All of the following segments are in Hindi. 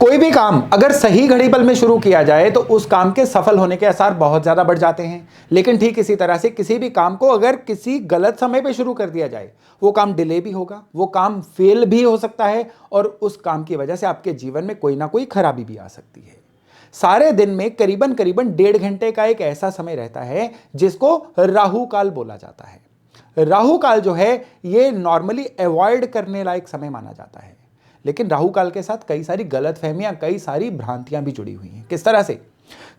कोई भी काम अगर सही घड़ी पल में शुरू किया जाए तो उस काम के सफल होने के आसार बहुत ज्यादा बढ़ जाते हैं। लेकिन ठीक इसी तरह से किसी भी काम को अगर किसी गलत समय पे शुरू कर दिया जाए, वो काम डिले भी होगा, वो काम फेल भी हो सकता है और उस काम की वजह से आपके जीवन में कोई ना कोई खराबी भी आ सकती है। सारे दिन में करीबन करीबन 1.5 घंटे का एक ऐसा समय रहता है जिसको राहु काल बोला जाता है। राहु काल जो है ये नॉर्मली अवॉइड करने लायक समय माना जाता है। लेकिन राहु काल के साथ कई सारी गलतफहमियां, कई सारी भ्रांतियां भी जुड़ी हुई हैं। किस तरह से?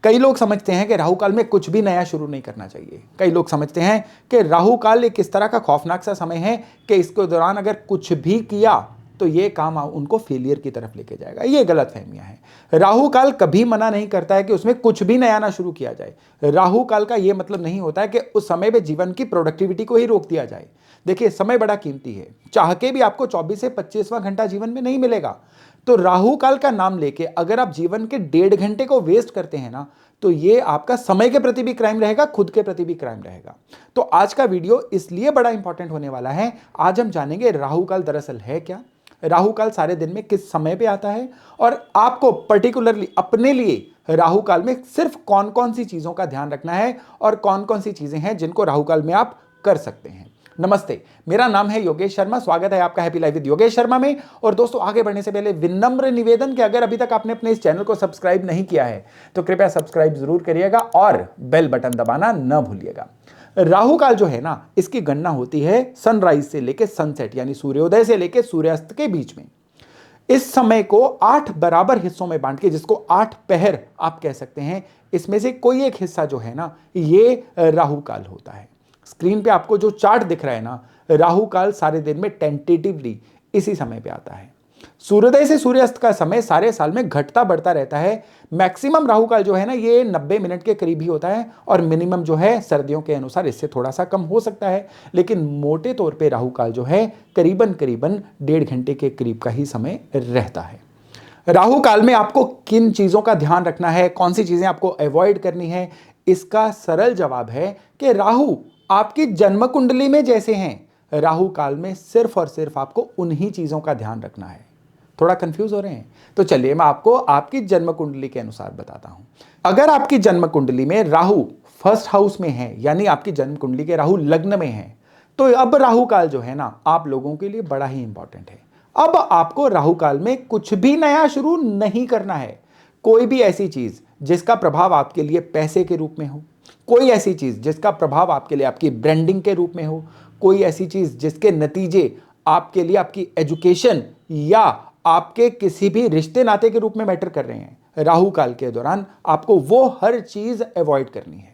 कई लोग समझते हैं कि राहु काल में कुछ भी नया शुरू नहीं करना चाहिए। कई लोग समझते हैं कि राहु काल एक इस तरह का खौफनाक सा समय है कि इसके दौरान अगर कुछ भी किया तो ये काम उनको फेलियर की तरफ लेके जाएगा। ये गलतफहमियां हैं। राहु काल कभी मना नहीं करता है कि उसमें कुछ भी नया ना शुरू किया जाए। राहु काल का यह मतलब नहीं होता है कि उस समय में जीवन की प्रोडक्टिविटी को ही रोक दिया जाए। देखिए, समय बड़ा कीमती है। चाह के भी आपको 24 से 25वां घंटा जीवन में नहीं मिलेगा। तो राहु काल का नाम लेके अगर आप जीवन के 1.5 घंटे को वेस्ट करते हैं ना, तो ये आपका समय के प्रति भी क्राइम रहेगा, खुद के प्रति भी क्राइम रहेगा। तो आज का वीडियो इसलिए बड़ा इंपॉर्टेंट होने वाला है। आज हम जानेंगे राहु काल दरअसल है क्या, राहु काल सारे दिन में किस समय पे आता है और आपको पर्टिकुलरली अपने लिए राहु काल में सिर्फ कौन कौन सी चीजों का ध्यान रखना है और कौन कौन सी चीजें हैं जिनको राहु काल में आप कर सकते हैं। नमस्ते, मेरा नाम है योगेश शर्मा। स्वागत है आपका happy life with Yogesh Sharma में। और दोस्तों, आगे बढ़ने से पहले विनम्र निवेदन कि अगर अभी तक आपने अपने इस चैनल को सब्सक्राइब नहीं किया है तो कृपया सब्सक्राइब जरूर करिएगा और बेल बटन दबाना न भूलिएगा। राहु काल जो है ना, इसकी गणना होती है सनराइज से लेके सनसेट यानी सूर्योदय से लेके सूर्यास्त के बीच में। इस समय को 8 बराबर हिस्सों में बांट के, जिसको 8 पहर आप कह सकते हैं, इसमें से कोई एक हिस्सा जो है ना, ये राहु काल होता है। स्क्रीन पे आपको जो चार्ट दिख रहा है ना, राहु काल सारे दिन में टेंटेटिवली इसी समय पे आता है। सूर्योदय से सूर्यास्त का समय सारे साल में घटता बढ़ता रहता है। मैक्सिमम राहु काल जो है ना, ये 90 मिनट के करीब ही होता है और मिनिमम जो है सर्दियों के अनुसार इससे थोड़ा सा कम हो सकता है। लेकिन मोटे तौर पे राहु काल जो है करीबन करीबन 1.5 घंटे के करीब का ही समय रहता है। राहु काल में आपको किन चीजों का ध्यान रखना है, कौन सी चीजें आपको अवॉइड करनी है, इसका सरल जवाब है कि राहु आपकी जन्म कुंडली में जैसे हैं, राहु काल में सिर्फ और सिर्फ आपको उन्हीं चीजों का ध्यान रखना है। थोड़ा कंफ्यूज हो रहे हैं? तो चलिए मैं आपको आपकी जन्म कुंडली के अनुसार बताता हूं। अगर आपकी जन्म कुंडली में राहु फर्स्ट हाउस में है, यानी आपकी जन्म कुंडली के राहु लग्न में है, तो अब राहु काल जो है ना, आप लोगों के लिए बड़ा ही इंपॉर्टेंट है। अब आपको राहु काल में कुछ भी नया शुरू नहीं करना है। कोई भी ऐसी चीज जिसका प्रभाव आपके लिए पैसे के रूप में हो, कोई ऐसी चीज जिसका प्रभाव आपके लिए आपकी ब्रांडिंग के रूप में हो, कोई ऐसी चीज जिसके नतीजे आपके लिए आपकी एजुकेशन या आपके किसी भी रिश्ते नाते के रूप में मैटर कर रहे हैं, राहु काल के दौरान आपको वो हर चीज अवॉइड करनी है।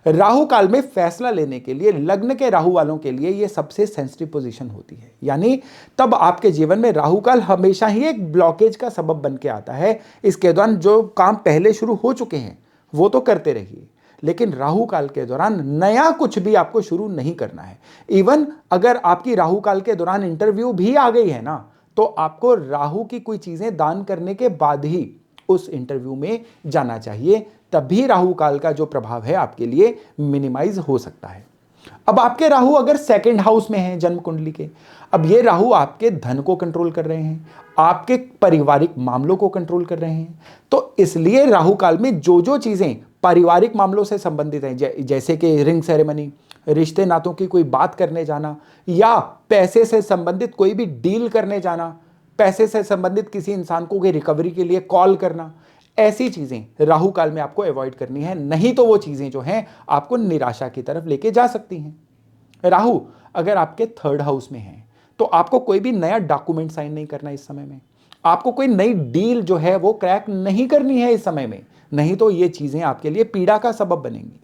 राहु काल में फैसला लेने के लिए लग्न के राहु वालों के लिए यह सबसे सेंसिटिव पोजीशन होती है। यानी तब आपके जीवन में राहु काल हमेशा ही एक ब्लॉकेज का सबब बन के आता है। इसके दौरान जो काम पहले शुरू हो चुके हैं वो तो करते रहिए, लेकिन राहु काल के दौरान नया कुछ भी आपको शुरू नहीं करना है। इवन अगर आपकी राहु काल के दौरान इंटरव्यू भी आ गई है ना, तो आपको राहु की कोई चीजें दान करने के बाद ही उस इंटरव्यू में जाना चाहिए। तभी राहु काल का जो प्रभाव है आपके लिए मिनिमाइज हो सकता है। अब आपके राहु अगर सेकंड हाउस में है जन्म कुंडली के, अब ये राहु आपके धन को कंट्रोल कर रहे हैं, आपके पारिवारिक मामलों को कंट्रोल कर रहे हैं। तो इसलिए राहु काल में जो जो चीजें पारिवारिक मामलों से संबंधित हैं, जैसे कि रिंग सेरेमनी, रिश्ते नातों की कोई बात करने जाना, या पैसे से संबंधित कोई भी डील करने जाना, पैसे से संबंधित किसी इंसान को कोई रिकवरी के लिए कॉल करना, ऐसी चीजें राहु काल में आपको अवॉइड करनी है। नहीं तो वो चीजें जो हैं आपको निराशा की तरफ लेके जा सकती हैं। राहु अगर आपके थर्ड हाउस में है तो आपको कोई भी नया डॉक्यूमेंट साइन नहीं करना इस समय में। आपको कोई नई डील जो है वो क्रैक नहीं करनी है इस समय में, नहीं तो ये चीजें आपके लिए पीड़ा का सबब बनेंगी।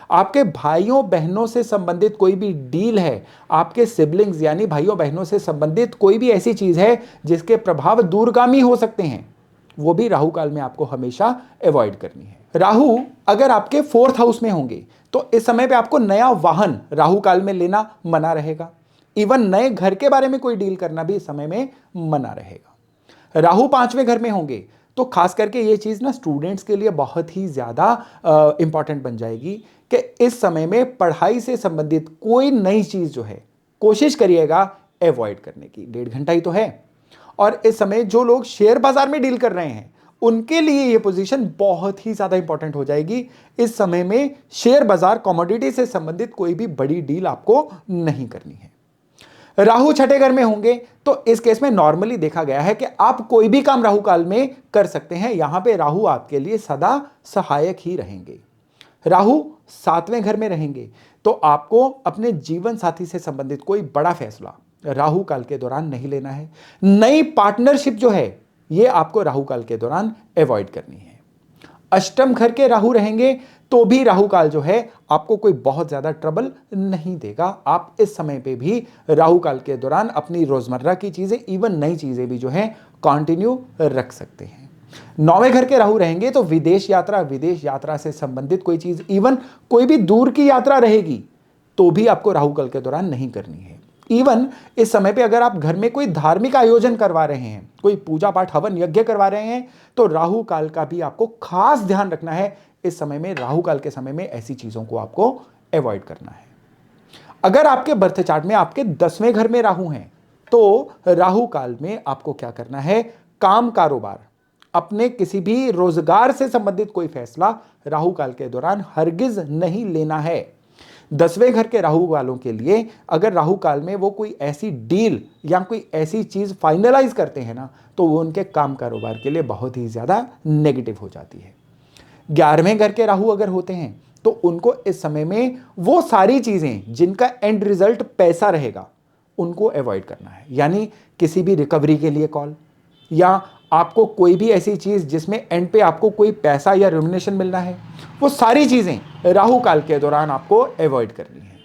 आपके भाइयों बहनों से संबंधित कोई भी डील है, आपके सिबलिंग्स यानी भाइयों बहनों से संबंधित कोई भी ऐसी चीज है जिसके प्रभाव दूरगामी हो सकते हैं, वो भी राहु काल में आपको हमेशा अवॉइड करनी है। राहु अगर आपके फोर्थ हाउस में होंगे तो इस समय पे आपको नया वाहन राहु काल में लेना मना रहेगा। इवन नए घर के बारे में कोई डील करना भी इस समय में मना रहेगा। राहु 5वें घर में होंगे तो खास करके ये चीज ना स्टूडेंट्स के लिए बहुत ही ज्यादा इंपॉर्टेंट बन जाएगी कि इस समय में पढ़ाई से संबंधित कोई नई चीज जो है कोशिश करिएगा अवॉइड करने की। 1.5 घंटा ही तो है। और इस समय जो लोग शेयर बाजार में डील कर रहे हैं उनके लिए ये पोजीशन बहुत ही ज्यादा इंपॉर्टेंट हो जाएगी। इस समय में शेयर बाजार कमोडिटी से संबंधित कोई भी बड़ी डील आपको नहीं करनी है। राहु छठे घर में होंगे तो इस केस में नॉर्मली देखा गया है कि आप कोई भी काम राहु काल में कर सकते हैं। यहां पे राहु आपके लिए सदा सहायक ही रहेंगे। राहु सातवें घर में रहेंगे तो आपको अपने जीवन साथी से संबंधित कोई बड़ा फैसला राहु काल के दौरान नहीं लेना है। नई पार्टनरशिप जो है ये आपको राहु काल के दौरान अवॉइड करनी है। अष्टम घर के राहु रहेंगे तो भी राहु काल जो है आपको कोई बहुत ज्यादा ट्रबल नहीं देगा। आप इस समय पे भी राहु काल के दौरान अपनी रोजमर्रा की चीजें, इवन नई चीजें भी जो है कंटिन्यू रख सकते हैं। नौवें घर के राहु रहेंगे तो विदेश यात्रा से संबंधित कोई चीज, इवन कोई भी दूर की यात्रा रहेगी तो भी आपको राहु काल के दौरान नहीं करनी है। इवन इस समय पे अगर आप घर में कोई धार्मिक आयोजन करवा रहे हैं, कोई पूजा पाठ हवन यज्ञ करवा रहे हैं, तो राहु काल का भी आपको खास ध्यान रखना है। इस समय में राहु काल के समय में ऐसी चीजों को आपको अवॉइड करना है। अगर आपके बर्थ चार्ट में आपके 10वें घर में राहु हैं तो राहु काल में आपको क्या करना है, काम कारोबार, अपने किसी भी रोजगार से संबंधित कोई फैसला राहु काल के दौरान हरगिज नहीं लेना है। 10वें घर के राहु वालों के लिए अगर राहु काल में वो कोई ऐसी डील या कोई ऐसी चीज फाइनलाइज करते हैं ना, तो वो उनके काम कारोबार के लिए बहुत ही ज्यादा नेगेटिव हो जाती है। 11वें घर के राहु अगर होते हैं तो उनको इस समय में वो सारी चीजें जिनका एंड रिजल्ट पैसा रहेगा उनको अवॉइड करना है। यानी किसी भी रिकवरी के लिए कॉल, या आपको कोई भी ऐसी चीज जिसमें एंड पे आपको कोई पैसा या रेम्युनरेशन मिलना है, वो सारी चीजें राहु काल के दौरान आपको अवॉइड करनी है।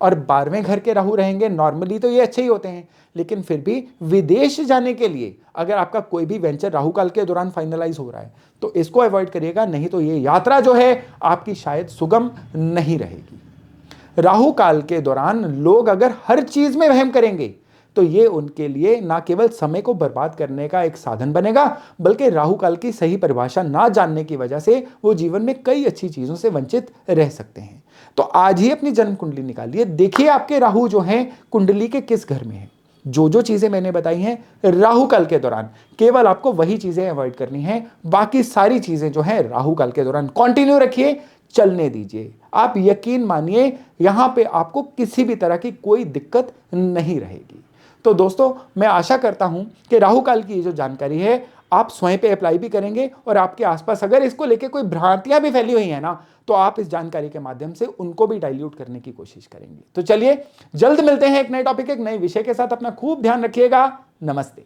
और 12वें घर के राहु रहेंगे, नॉर्मली तो ये अच्छे ही होते हैं, लेकिन फिर भी विदेश जाने के लिए अगर आपका कोई भी वेंचर राहु काल के दौरान फाइनलाइज हो रहा है तो इसको अवॉइड करिएगा, नहीं तो ये यात्रा जो है आपकी शायद सुगम नहीं रहेगी। राहु काल के दौरान लोग अगर हर चीज में वहम करेंगे तो ये उनके लिए ना केवल समय को बर्बाद करने का एक साधन बनेगा, बल्कि राहु काल की सही परिभाषा ना जानने की वजह से वो जीवन में कई अच्छी चीजों से वंचित रह सकते हैं। तो आज ही अपनी जन्म कुंडली निकालिए, देखिए आपके राहु जो हैं कुंडली के किस घर में हैं। जो जो चीजें मैंने बताई हैं राहु काल के दौरान केवल आपको वही चीजें अवॉइड करनी है, बाकी सारी चीजें जो हैं राहु काल के दौरान कंटिन्यू रखिए, चलने दीजिए। आप यकीन मानिए यहां पे आपको किसी भी तरह की कोई दिक्कत नहीं रहेगी। तो दोस्तों, मैं आशा करता हूं कि राहु काल की ये जो जानकारी है आप स्वयं पे अप्लाई भी करेंगे, और आपके आसपास अगर इसको लेके कोई भ्रांतियां भी फैली हुई हैं ना, तो आप इस जानकारी के माध्यम से उनको भी डाइल्यूट करने की कोशिश करेंगे। तो चलिए जल्द मिलते हैं एक नए टॉपिक, एक नए विषय के साथ। अपना खूब ध्यान रखिएगा। नमस्ते।